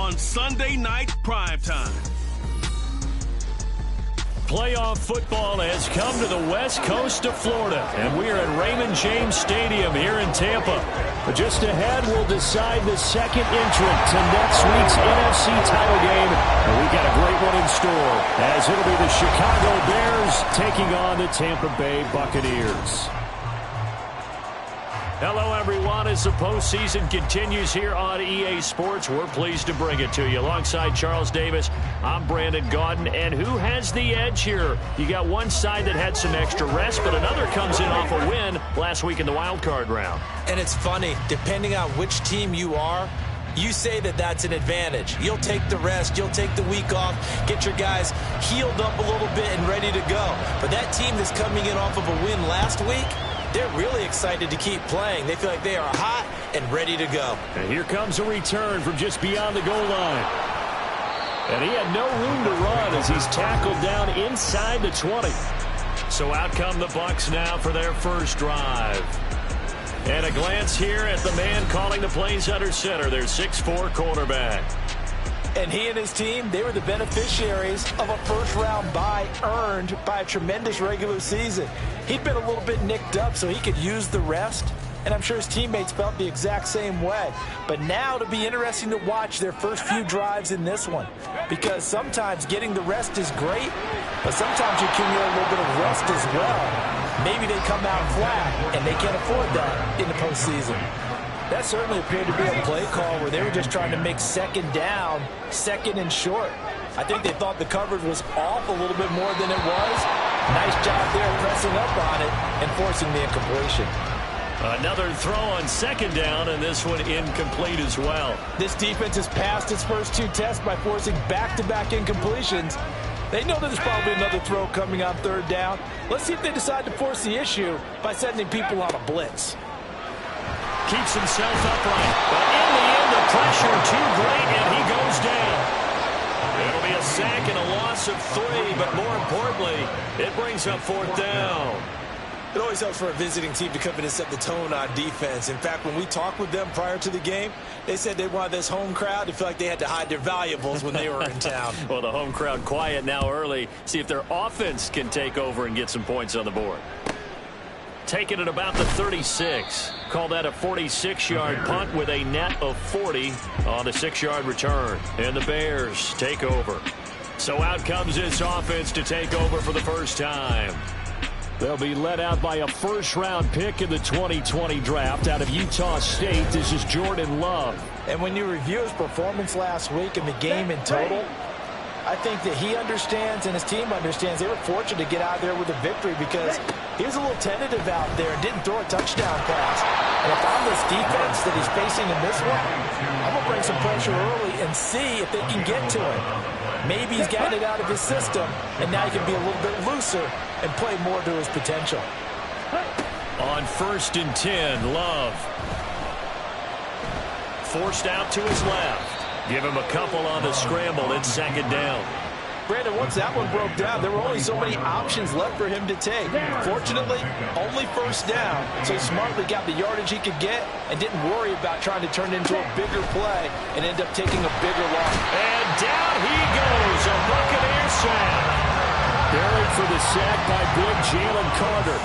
on Sunday Night Primetime. Playoff football has come to the west coast of Florida, and we are at Raymond James Stadium here in Tampa. But just ahead, we'll decide the second entrant to next week's NFC title game, and we've got a great one in store, as it'll be the Chicago Bears taking on the Tampa Bay Buccaneers. Hello, everyone. As the postseason continues here on EA Sports, we're pleased to bring it to you. Alongside Charles Davis, I'm Brandon Gaudin. And who has the edge here? You got one side that had some extra rest, but another comes in off a win last week in the wild card round. And it's funny, depending on which team you are, you say that that's an advantage. You'll take the rest, you'll take the week off, get your guys healed up a little bit and ready to go. But that team that's coming in off of a win last week, they're really excited to keep playing. They feel like they are hot and ready to go. And here comes a return from just beyond the goal line. And he had no room to run as he's tackled down inside the 20. So out come the Bucs now for their first drive. And a glance here at the man calling the plays under center, their 6'4" quarterback. And he and his team, they were the beneficiaries of a first-round bye earned by a tremendous regular season. He'd been a little bit nicked up, so he could use the rest. And I'm sure his teammates felt the exact same way. But now it'll be interesting to watch their first few drives in this one. Because sometimes getting the rest is great, but sometimes you accumulate a little bit of rest as well. Maybe they come out flat, and they can't afford that in the postseason. That certainly appeared to be a play call where they were just trying to make second down, second and short. I think they thought the coverage was off a little bit more than it was. Nice job there pressing up on it and forcing the incompletion. Another throw on second down, and this one incomplete as well. This defense has passed its first two tests by forcing back-to-back incompletions. They know that there's probably another throw coming on third down. Let's see if they decide to force the issue by sending people on a blitz. Keeps himself upright, but in the end, the pressure too great, and he goes down. It'll be a sack and a loss of 3, but more importantly, it brings up fourth down. It always helps for a visiting team to come in and set the tone on defense. In fact, when we talked with them prior to the game, they said they wanted this home crowd to feel like they had to hide their valuables when they were in town. Well, the home crowd quiet now early. See if their offense can take over and get some points on the board. Taken at about the 36. Call that a 46-yard punt with a net of 40 on the 6-yard return. And the Bears take over. So out comes this offense to take over for the first time. They'll be led out by a first-round pick in the 2020 draft out of Utah State. This is Jordan Love. And when you review his performance last week and the game in total, I think that he understands and his team understands they were fortunate to get out there with a victory because he was a little tentative out there and didn't throw a touchdown pass. And if I'm this defense that he's facing in this one, I'm going to bring some pressure early and see if they can get to him. Maybe he's gotten it out of his system, and now he can be a little bit looser and play more to his potential. On 1st and 10, Love. Forced out to his left. Give him a couple on the scramble. It's second down. Brandon, once that one broke down, there were only so many options left for him to take. Fortunately, only first down, so he smartly got the yardage he could get and didn't worry about trying to turn it into a bigger play and end up taking a bigger loss. And down he goes, a Buccaneer sack. Buried for the sack by big Jalen Carter.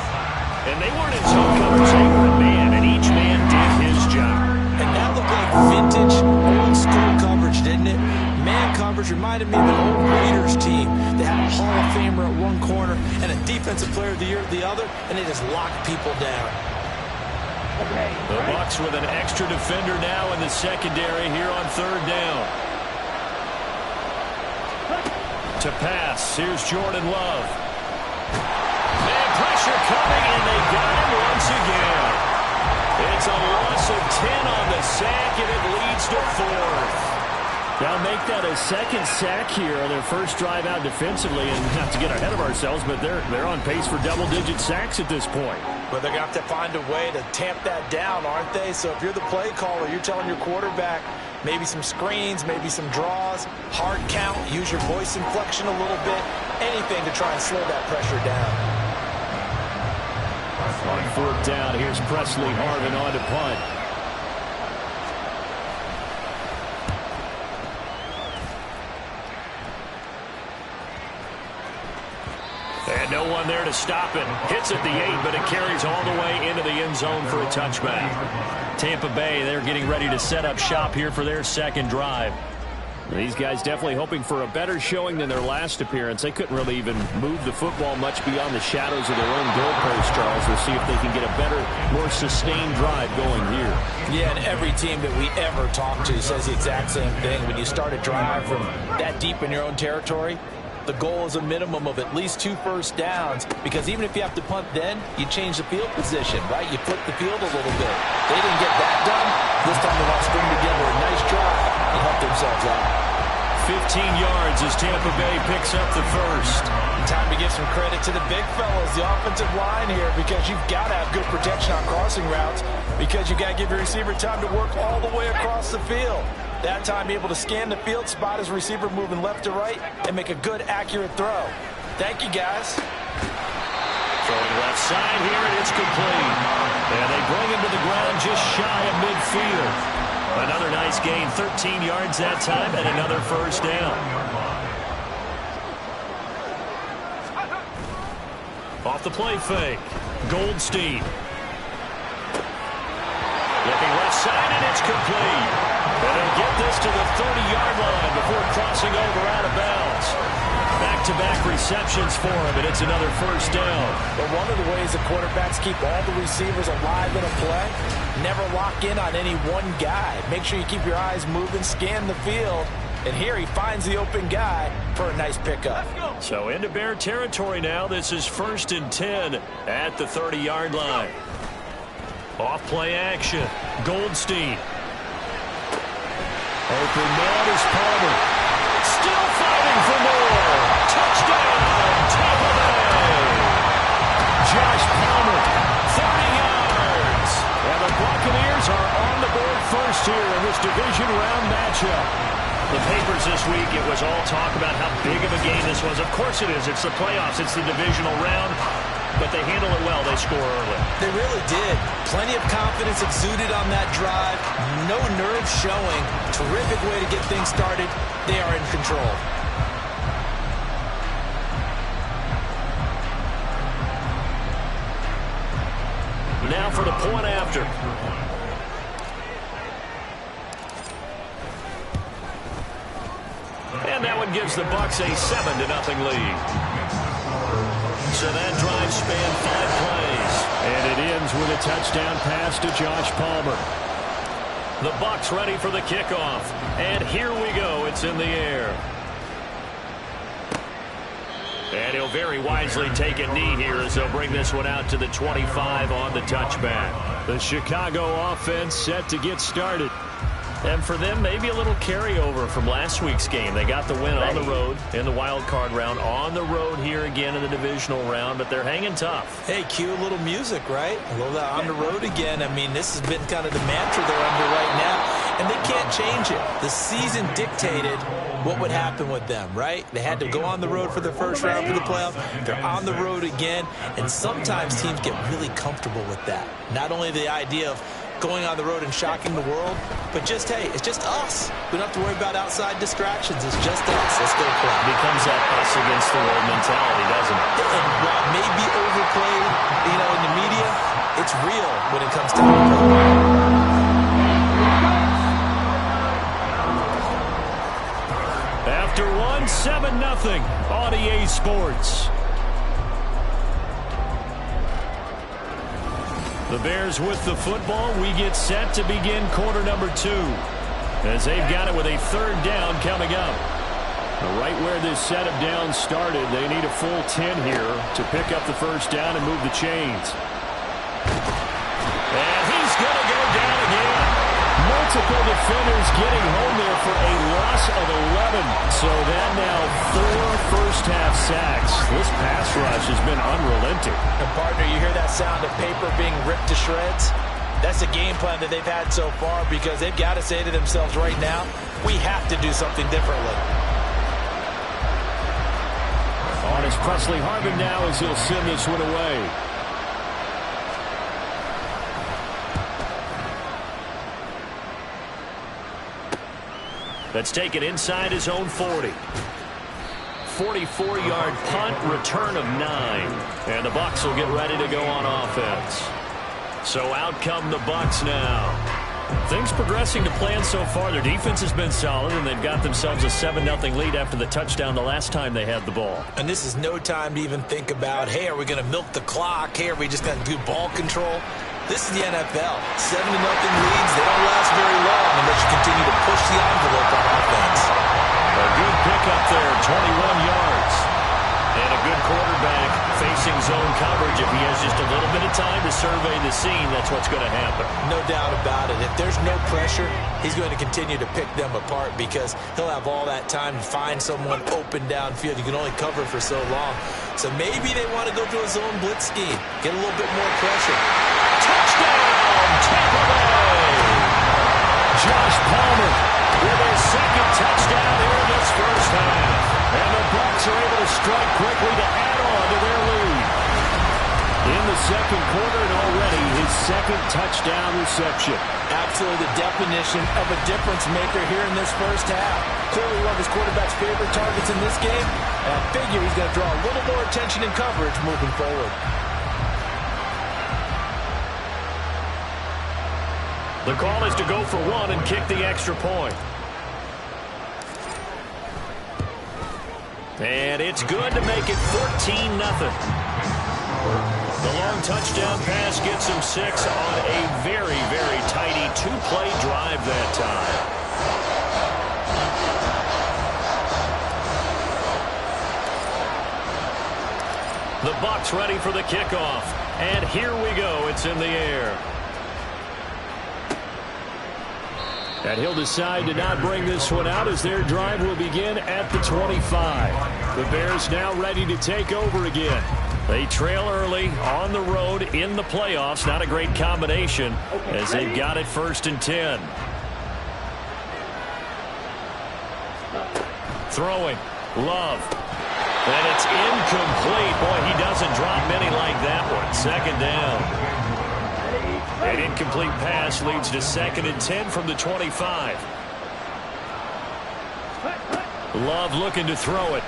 And they weren't in zone coverage, they were a man, and each man did his job. And that looked like vintage, old-school coverage, didn't it? Man coverage reminded me of an old Raiders team. They had a Hall of Famer at one corner and a Defensive Player of the Year at the other, and they just locked people down. The Bucs with an extra defender now in the secondary here on third down. To pass, here's Jordan Love. And pressure coming, and they got him once again. It's a loss of 10 on the sack, and it leads to fourth. Now make that a second sack here on their first drive out defensively, and not to get ahead of ourselves, but they're on pace for double-digit sacks at this point. But they're going to have to find a way to tamp that down, aren't they? So if you're the play caller, you're telling your quarterback maybe some screens, maybe some draws, hard count, use your voice inflection a little bit, anything to try and slow that pressure down. On fourth down, here's Presley Harvin on to punt. And no one there to stop it. Hits at the 8, but it carries all the way into the end zone for a touchback. Tampa Bay, they're getting ready to set up shop here for their second drive. These guys definitely hoping for a better showing than their last appearance. They couldn't really even move the football much beyond the shadows of their own goalpost, Charles. We'll see if they can get a better, more sustained drive going here. Yeah, and every team that we ever talk to says the exact same thing. When you start a drive from that deep in your own territory, the goal is a minimum of at least 2 first downs, because even if you have to punt then, you change the field position, right? You flip the field a little bit. They didn't get that done. This time they want to string together a nice drive and help themselves out. 15 yards as Tampa Bay picks up the first. Time to give some credit to the big fellas, the offensive line here, because you've got to have good protection on crossing routes, because you've got to give your receiver time to work all the way across the field. That time, be able to scan the field, spot his receiver moving left to right, and make a good, accurate throw. Thank you, guys. Throwing left side here, and it's complete. And they bring him to the ground just shy of midfield. Another nice gain, 13 yards that time, and another first down. Off the play fake, Goldstein. Looking left side, and it's complete. And they'll get this to the 30-yard line before crossing over out of bounds. Back-to-back receptions for him, and it's another first down. But one of the ways the quarterbacks keep all the receivers alive in a play, never lock in on any one guy. Make sure you keep your eyes moving, scan the field. And here he finds the open guy for a nice pickup. So into Bear territory now. This is 1st and 10 at the 30-yard line. Off play action. Goldstein. Open man is Palmer. Still fighting for more. Touchdown, Tampa Bay. Josh Palmer, 30 yards. And the Buccaneers are on the board first here in this division round matchup. The papers this week, it was all talk about how big of a game this was. Of course it is. It's the playoffs. It's the divisional round. But they handle it well. They score early. They really did. Plenty of confidence exuded on that drive. No nerves showing. Terrific way to get things started. They are in control. Now for the point after. And that one gives the Bucs a 7-0 lead. So that drive spanned 5 plays. And it ends with a touchdown pass to Josh Palmer. The Bucs ready for the kickoff. And here we go. It's in the air. And he'll very wisely take a knee here as they'll bring this one out to the 25 on the touchback. The Chicago offense set to get started. And for them, maybe a little carryover from last week's game. They got the win on the road in the wild card round, on the road here again in the divisional round, but they're hanging tough. Hey, cue a little music, right? A little that on the road again. I mean, this has been kind of the mantra they're under right now, and they can't change it. The season dictated what would happen with them, right? They had to go on the road for the first round for the playoff. They're on the road again, and sometimes teams get really comfortable with that. Not only the idea of going on the road and shocking the world, but just, hey, it's just us. We don't have to worry about outside distractions. It's just us. Let's go play. It becomes that us against the world mentality, doesn't it? And while it may be overplayed, in the media, it's real when it comes time to play. After one, 7-0 on EA Sports. The Bears with the football. We get set to begin quarter number 2. As they've got it with a 3rd down coming up. Right where this set of downs started, they need a full 10 here to pick up the first down and move the chains. And he's going to go down again. Multiple defenders getting home there for a loss of 11. So that now 4 first-half sacks. This pass rush has been unrelenting. And partner, you hear that sound of paper being ripped to shreds? That's the game plan that they've had so far, because they've got to say to themselves right now, we have to do something differently. On is Presley Harvin now as he'll send this one away. That's taken inside his own 40. 44-yard punt, return of 9. And the Bucs will get ready to go on offense. So out come the Bucs now. Things progressing to plan so far. Their defense has been solid, and they've got themselves a 7-0 lead after the touchdown the last time they had the ball. And this is no time to even think about, hey, are we going to milk the clock? Hey, are we just going to do ball control? This is the NFL. 7-0 leads, they don't last very long unless you continue to push the envelope on offense. A good pickup there, 21 yards. And a good quarterback facing zone coverage. If he has just a little bit of time to survey the scene, that's what's going to happen. No doubt about it. If there's no pressure, he's going to continue to pick them apart because he'll have all that time to find someone open downfield. You can only cover for so long. So maybe they want to go to a zone blitz scheme, get a little bit more pressure. Touchdown, Tampa Bay! Josh Palmer with his second touchdown here in this first half. And the Bucs are able to strike quickly to add on to their lead. In the second quarter and already his second touchdown reception. Absolutely the definition of a difference maker here in this first half. Clearly one of his quarterback's favorite targets in this game. And I figure he's going to draw a little more attention and coverage moving forward. The call is to go for one and kick the extra point. And it's good to make it 14-0. The long touchdown pass gets him 6 on a very, very tidy 2-play drive that time. The Bucs ready for the kickoff. And here we go. It's in the air. And he'll decide to not bring this one out as their drive will begin at the 25. The Bears now ready to take over again. They trail early on the road in the playoffs. Not a great combination as they've got it 1st and 10. Throwing. Love. And it's incomplete. Boy, he doesn't drop many like that one. 2nd down. An incomplete pass leads to 2nd and 10 from the 25. Love looking to throw it.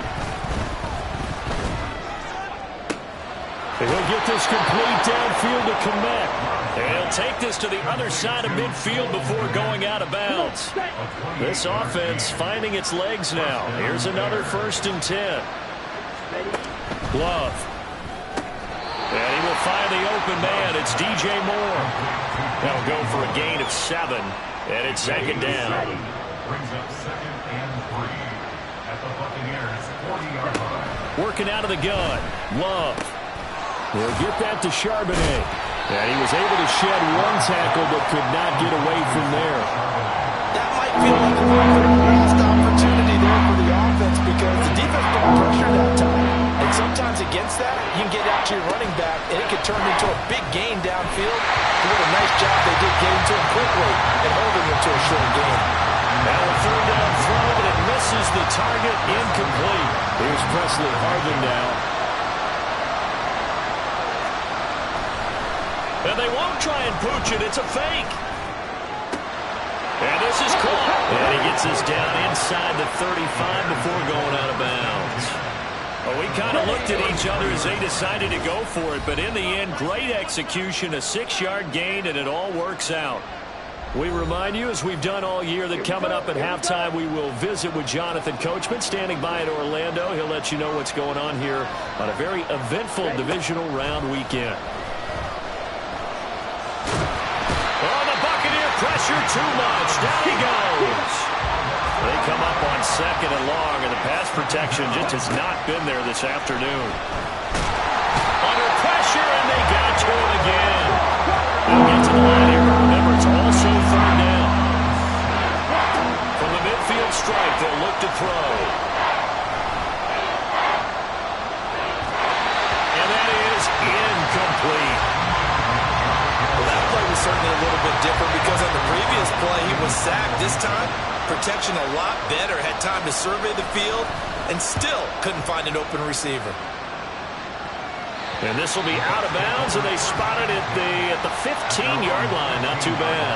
And he'll get this complete downfield to Kmet. And he'll take this to the other side of midfield before going out of bounds. This offense finding its legs now. Here's another 1st and 10. Love. And he will find the open man. It's DJ Moore. That'll go for a gain of 7. And it's 2nd down. Brings up 2nd and 3 at the Buccaneers 40-yard line. Working out of the gun. Love. He'll get that to Charbonnet. And he was able to shed one tackle but could not get away from there. That might feel like a last opportunity there for the offense because the defense put pressure that time. And sometimes against that, you can get out to your running back, and it could turn into a big gain downfield. And what a nice job they did getting to him quickly and holding him to a short gain. Now a 3rd down throw, but it misses the target, incomplete. Here's Presley Harvin now. And they won't try and pooch it. It's a fake. And this is caught. And he gets this down inside the 35 before going out of bounds. Well, we kind of looked at each other as they decided to go for it. But in the end, great execution, a 6-yard gain, and it all works out. We remind you, as we've done all year, that coming up at halftime, we will visit with Jonathan Coachman, standing by in Orlando. He'll let you know what's going on here on a very eventful divisional round weekend. Pressure too much. Down he goes. They come up on 2nd and long, and the pass protection just has not been there this afternoon. Under pressure, and they got to him again. They'll get to the line here. Remember, it's also 3rd down. From the midfield stripe, they'll look to throw. And that is incomplete. Well, that play was certainly a little bit different because on the previous play, he was sacked. This time, protection a lot better. Had time to survey the field and still couldn't find an open receiver. And this will be out of bounds, and they spotted it at the 15-yard line. Not too bad.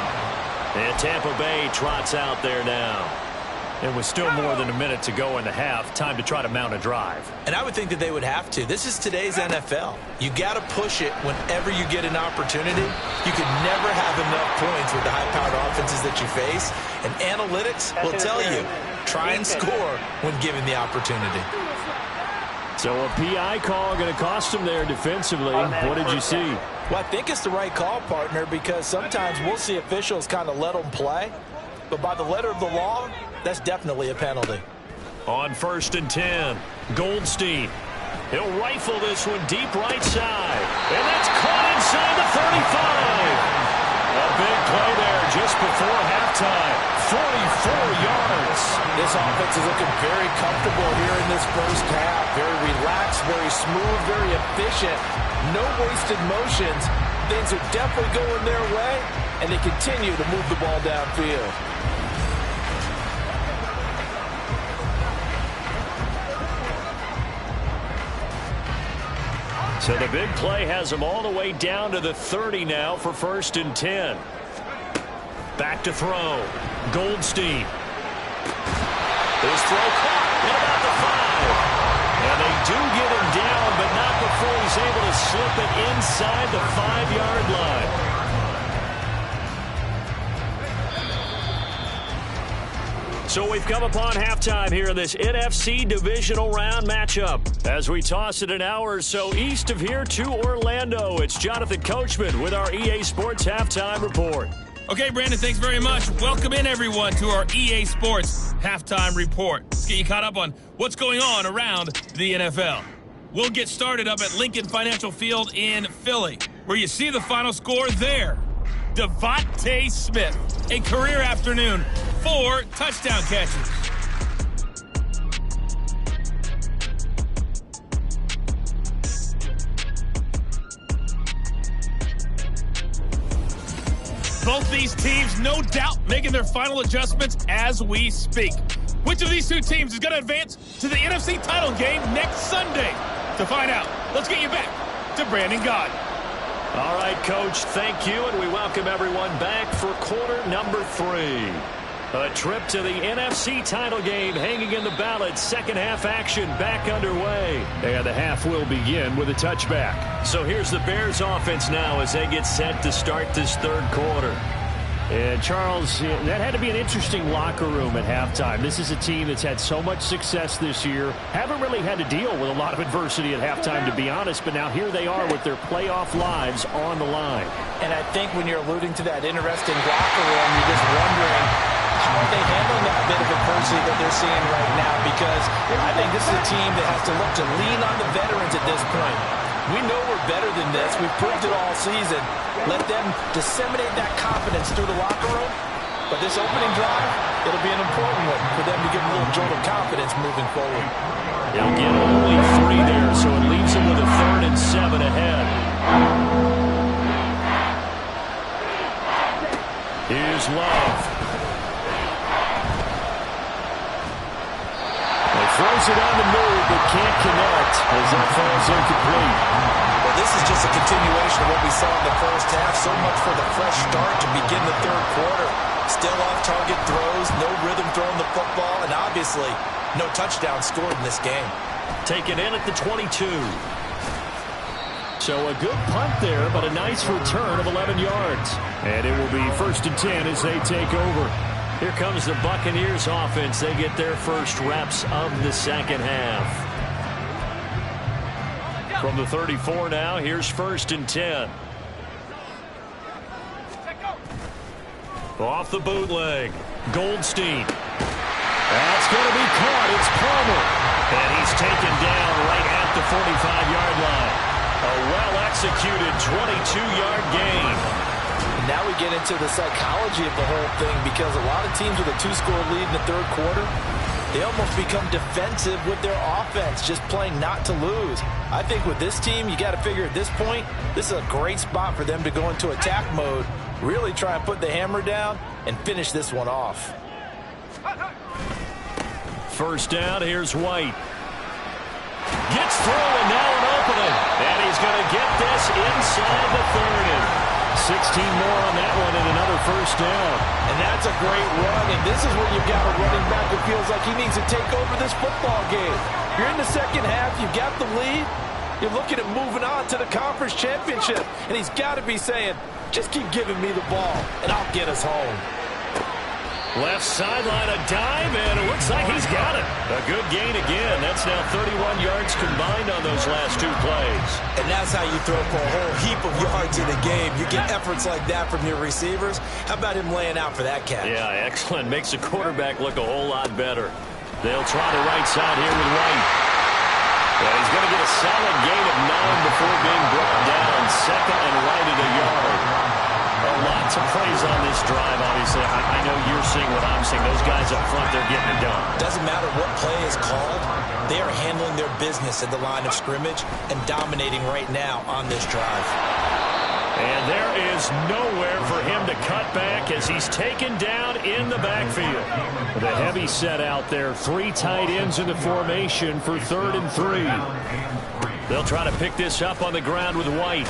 And Tampa Bay trots out there now. It was still more than a minute to go in the half. Time to try to mount a drive. And I would think that they would have to. This is today's NFL. You got to push it whenever you get an opportunity. You can never have enough points with the high-powered offenses that you face. And analytics will tell you, try and score when given the opportunity. So a PI call going to cost them there defensively. What did you see? Well, I think it's the right call, partner, because sometimes we'll see officials kind of let them play. But by the letter of the law, that's definitely a penalty. On 1st and 10, Goldstein. He'll rifle this one deep right side. And that's caught inside the 35. A big play there just before halftime. 44 yards. This offense is looking very comfortable here in this first half. Very relaxed, very smooth, very efficient. No wasted motions. Things are definitely going their way, and they continue to move the ball downfield. So the big play has them all the way down to the 30 now for 1st and 10. Back to throw. Goldstein. His throw caught at about the 5. And they do get him down, but not before he's able to slip it inside the 5-yard line. So we've come upon halftime here in this NFC Divisional Round matchup. As we toss it an hour or so east of here to Orlando, it's Jonathan Coachman with our EA Sports Halftime Report. Okay, Brandon, thanks very much. Welcome in, everyone, to our EA Sports Halftime Report. Let's get you caught up on what's going on around the NFL. We'll get started up at Lincoln Financial Field in Philly, where you see the final score there. Devontae Smith, a career afternoon, 4 touchdown catches. Both these teams, no doubt, making their final adjustments as we speak. Which of these two teams is going to advance to the NFC title game next Sunday? To find out, let's get you back to Brandon Gaudin. All right, Coach, thank you, and we welcome everyone back for quarter number 3. A trip to the NFC title game hanging in the balance. Second half action back underway. And the half will begin with a touchback. So here's the Bears offense now as they get set to start this third quarter. And, Charles, that had to be an interesting locker room at halftime. This is a team that's had so much success this year. Haven't really had to deal with a lot of adversity at halftime, to be honest. But now here they are with their playoff lives on the line. And I think when you're alluding to that interesting locker room, you're just wondering, how are they handling that bit of adversity that they're seeing right now? Because I think this is a team that has to look to lean on the veterans at this point. We know we're better than this. We've proved it all season. Let them disseminate that confidence through the locker room. But this opening drive, it'll be an important one for them to give a little jolt of confidence moving forward. They'll get only 3 there, so it leaves them with a 3rd and 7 ahead. Here's Love. Throws it on the move, but can't connect as that falls incomplete. Well, this is just a continuation of what we saw in the first half. So much for the fresh start to begin the third quarter. Still off-target throws, no rhythm throwing the football, and obviously no touchdown scored in this game. Taken in at the 22. So a good punt there, but a nice return of 11 yards. And it will be 1st and 10 as they take over. Here comes the Buccaneers offense. They get their first reps of the second half. From the 34 now, here's 1st and 10. Off the bootleg. Goldstein. That's going to be caught. It's Palmer. And he's taken down right at the 45-yard line. A well-executed 22-yard gain. Now we get into the psychology of the whole thing, because a lot of teams with a 2-score lead in the third quarter, they almost become defensive with their offense, just playing not to lose. I think with this team, you got to figure at this point, this is a great spot for them to go into attack mode, really try and put the hammer down and finish this one off. First down, here's White. Gets through, and now an opening. And he's going to get this inside the 30. more on that one and another first down. And that's a great run, and this is where you've got a running back that feels like he needs to take over this football game. You're in the second half, you've got the lead, you're looking at moving on to the conference championship, and he's got to be saying, just keep giving me the ball, and I'll get us home. Left sideline, a dive, and it looks like he's got it. A good gain again. That's now 31 yards combined on those last two plays. And that's how you throw for a whole heap of yards in a game. You get efforts like that from your receivers. How about him laying out for that catch? Yeah, excellent. Makes the quarterback look a whole lot better. They'll try the right side here with White. Yeah, he's going to get a solid gain of 9 before being brought down. Second and right at a yard. Lots of plays on this drive, obviously. I know you're seeing what I'm seeing. Those guys up front, they're getting it done. Doesn't matter what play is called. They are handling their business at the line of scrimmage and dominating right now on this drive. And there is nowhere for him to cut back as he's taken down in the backfield. The heavy set out there. 3 tight ends in the formation for 3rd and 3. They'll try to pick this up on the ground with White.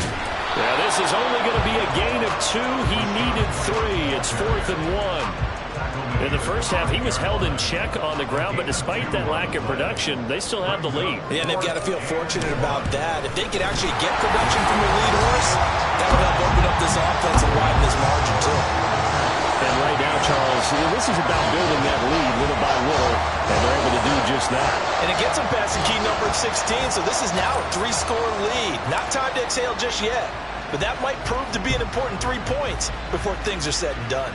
Yeah, this is only going to be a gain of 2. He needed 3. It's 4th and 1. In the first half, he was held in check on the ground, but despite that lack of production, they still have the lead. Yeah, and they've got to feel fortunate about that. If they could actually get production from the lead horse, that would help open up this offense and widen this margin, too. And right now, Charles, this is about building that lead little by little, and they're able to do just that. And it gets them past the key number 16, so this is now a 3-score lead. Not time to exhale just yet, but that might prove to be an important 3 points before things are said and done.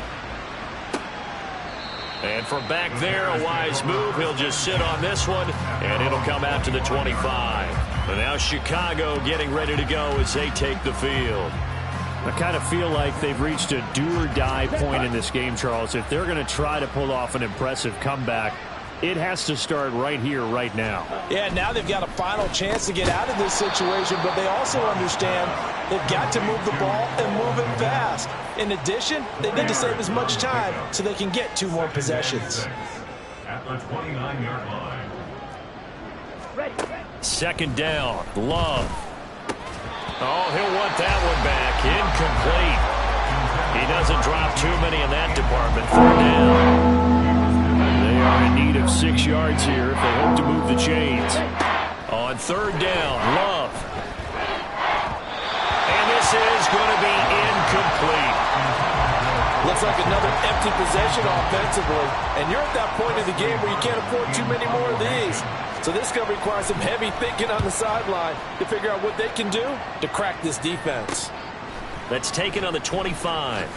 And from back there, a wise move. He'll just sit on this one, and it'll come out to the 25. And now Chicago getting ready to go as they take the field. I kind of feel like they've reached a do-or-die point in this game, Charles. If they're going to try to pull off an impressive comeback, it has to start right here, right now. Yeah, now they've got a final chance to get out of this situation, but they also understand they've got to move the ball and move it fast. In addition, they need to save as much time so they can get 2 more possessions. At the 29-yard line. Second down, Love. Oh, he'll want that one back. Incomplete. He doesn't drop too many in that department. 3rd down. They are in need of 6 yards here if they hope to move the chains. On 3rd down, Love. And this is going to be incomplete. Looks like another empty possession offensively. And you're at that point in the game where you can't afford too many more of these. So this is going to require some heavy thinking on the sideline to figure out what they can do to crack this defense. That's taken on the 25.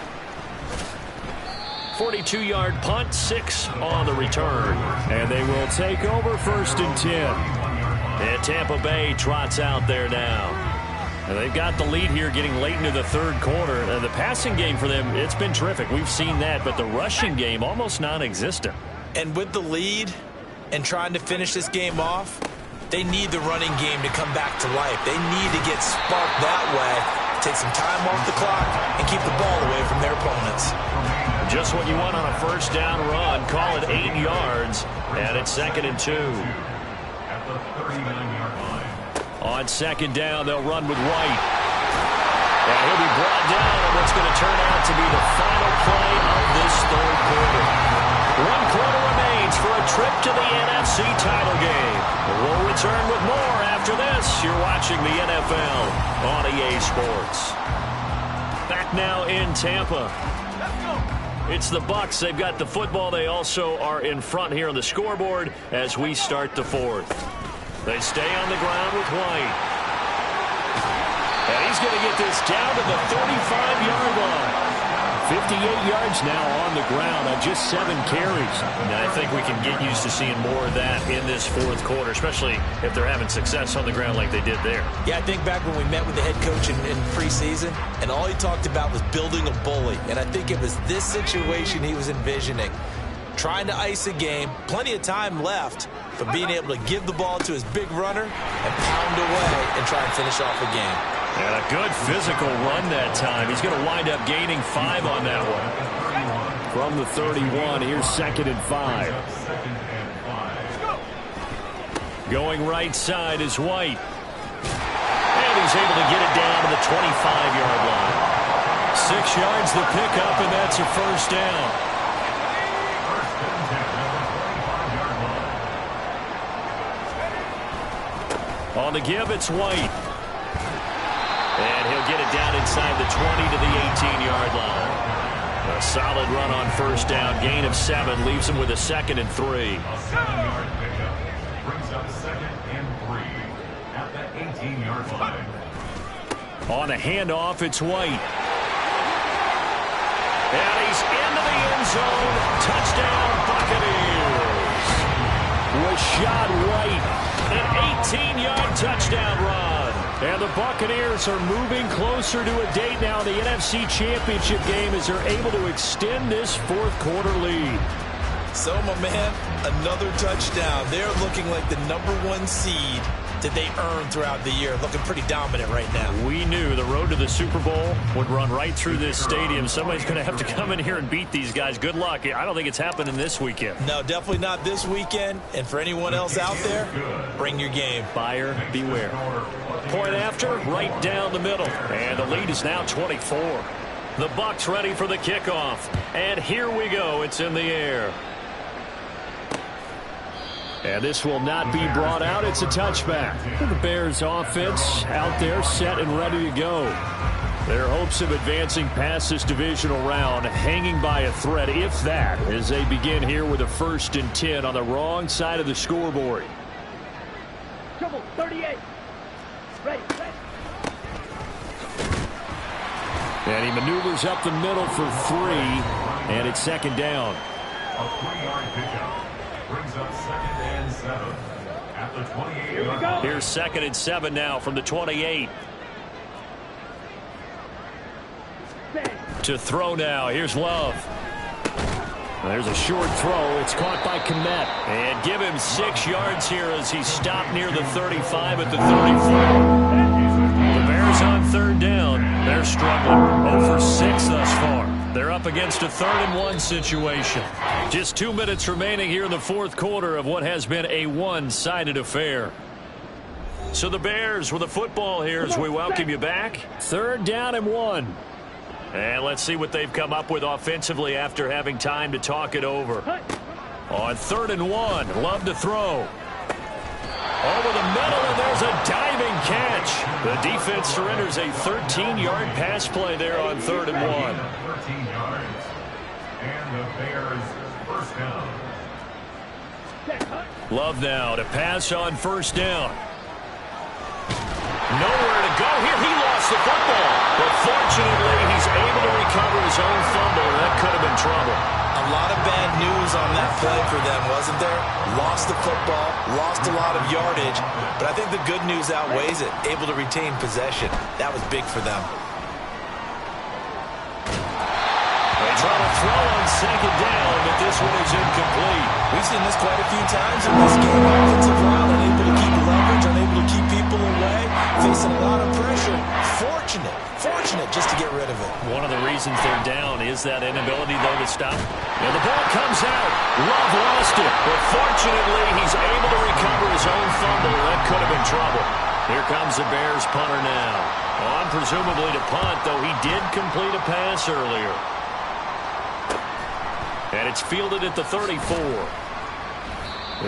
42-yard punt, 6 on the return. And they will take over 1st and 10. And Tampa Bay trots out there now. And they've got the lead here getting late into the 3rd quarter. The passing game for them, it's been terrific. We've seen that, but the rushing game almost non-existent. And with the lead and trying to finish this game off, they need the running game to come back to life. They need to get sparked that way, take some time off the clock, and keep the ball away from their opponents. Just what you want on a 1st down run. Call it 8 yards, and it's 2nd and 2. At the 39-yard line. On 2nd down, they'll run with White. And he'll be brought down on what's going to turn out to be the final play of this 3rd quarter. 1 quarter remains for a trip to the NFC title game. We'll return with more after this. You're watching the NFL on EA Sports. Back now in Tampa. It's the Bucs. They've got the football. They also are in front here on the scoreboard as we start the 4th. They stay on the ground with White. And he's going to get this down to the 35-yard line. 58 yards now on the ground on just 7 carries. And I think we can get used to seeing more of that in this 4th quarter, especially if they're having success on the ground like they did there. Yeah, I think back when we met with the head coach in preseason, and all he talked about was building a bully. And I think it was this situation he was envisioning. Trying to ice a game, plenty of time left, but being able to give the ball to his big runner and pound away and try and finish off a game. And a good physical run that time. He's going to wind up gaining 5 on that one. From the 31, here's 2nd and 5. Going right side is White. And he's able to get it down to the 25-yard line. 6 yards the pickup, and that's a first down. First and 10 at the 25-yard line. On the give, it's White. And he'll get it down inside the 20 to the 18-yard line. A solid run on first down. Gain of 7 leaves him with a 2nd and 3. A 7-yard pickup brings up 2nd and 3 at the 18-yard line. On a handoff, it's White. And he's into the end zone. Touchdown, Buccaneers. Rashad White, an 18-yard touchdown run. And the Buccaneers are moving closer to a date now, the NFC Championship game, as they're able to extend this fourth-quarter lead. So, my man, another touchdown. They're looking like the #1 seed that they earned throughout the year. Looking pretty dominant right now. We knew the road to the Super Bowl would run right through this stadium. Somebody's going to have to come in here and beat these guys. Good luck. I don't think it's happening this weekend. No, definitely not this weekend. And for anyone else out there, bring your game. Buyer beware. Point after, right down the middle. And the lead is now 24. The Bucs ready for the kickoff. And here we go. It's in the air. And this will not be brought out. It's a touchback. The Bears offense out there set and ready to go. Their hopes of advancing past this divisional round hanging by a thread, if that, as they begin here with a 1st and 10 on the wrong side of the scoreboard. Trouble, 38. Ready. And he maneuvers up the middle for 3, and it's 2nd down. A 3-yard pickup brings up 2nd and 7 at the 28-yard line. Here's 2nd and 7 now from the 28. To throw now. Here's Love. There's a short throw. It's caught by Kmet. And give him 6 yards here as he stopped near the 35 at the 34. The Bears on 3rd down. They're struggling. 0 for 6 thus far. They're up against a 3rd and 1 situation. Just 2 minutes remaining here in the fourth quarter of what has been a one-sided affair. So the Bears with the football here as we welcome you back. 3rd down and 1. And let's see what they've come up with offensively after having time to talk it over. On 3rd and 1, Love to throw. Over the middle, and there's a diving catch. The defense surrenders a 13-yard pass play there on 3rd and 1. 13 yards. And the Bears first down. Love now to pass on 1st down. Nowhere to go here. He lost the football. But fortunately, he's able to recover his own fumble. That could have been trouble. A lot of bad news on that play for them, wasn't there? Lost the football, lost a lot of yardage, but I think the good news outweighs it. Able to retain possession. That was big for them. They try to throw on 2nd down, but this one is incomplete. We've seen this quite a few times in this game. Offensive line unable to keep leverage, unable to keep people away, facing a lot of pressure. Fortunate just to get rid of it. One of the reasons they're down is that inability, though, to stop. And the ball comes out. Love lost it. But fortunately, he's able to recover his own fumble. That could have been trouble. Here comes the Bears punter now. On presumably to punt, though he did complete a pass earlier. And it's fielded at the 34.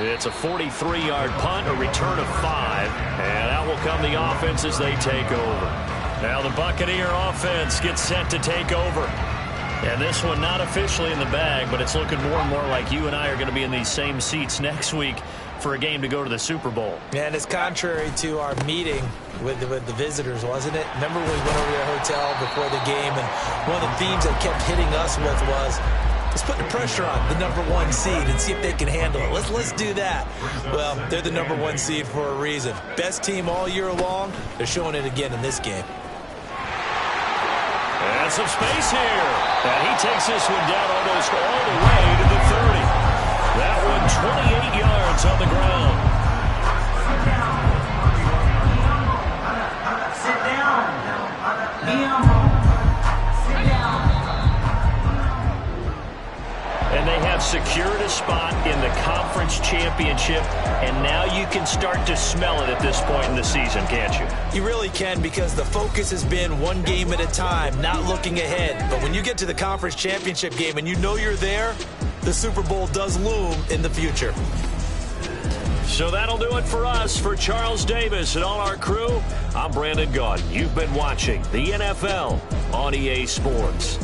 It's a 43-yard punt, a return of 5. And out will come the offense as they take over. Now the Buccaneer offense gets set to take over. And this one not officially in the bag, but it's looking more and more like you and I are going to be in these same seats next week for a game to go to the Super Bowl. And it's contrary to our meeting with the visitors, wasn't it? Remember when we went over to the hotel before the game, and one of the themes that kept hitting us with was, let's put the pressure on the #1 seed and see if they can handle it. Let's do that. Well, they're the #1 seed for a reason. Best team all year long. They're showing it again in this game. And some space here. And he takes this one down almost all the way to the 30. That one 28 yards on the ground. Sit down. Sit down. And they have secured a spot in the conference championship championship, and now you can start to smell it at this point in the season, can't you? You really can, because the focus has been one game at a time, not looking ahead. But when you get to the conference championship game and you know you're there, the Super Bowl does loom in the future. So that'll do it for us. For Charles Davis and all our crew, I'm Brandon Gaudin. You've been watching the NFL on EA Sports.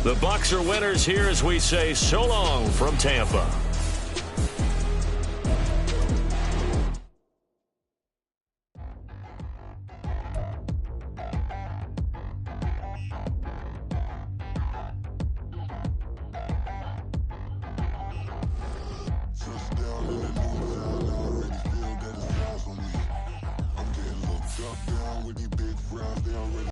The Bucs are winners here as we say so long from Tampa.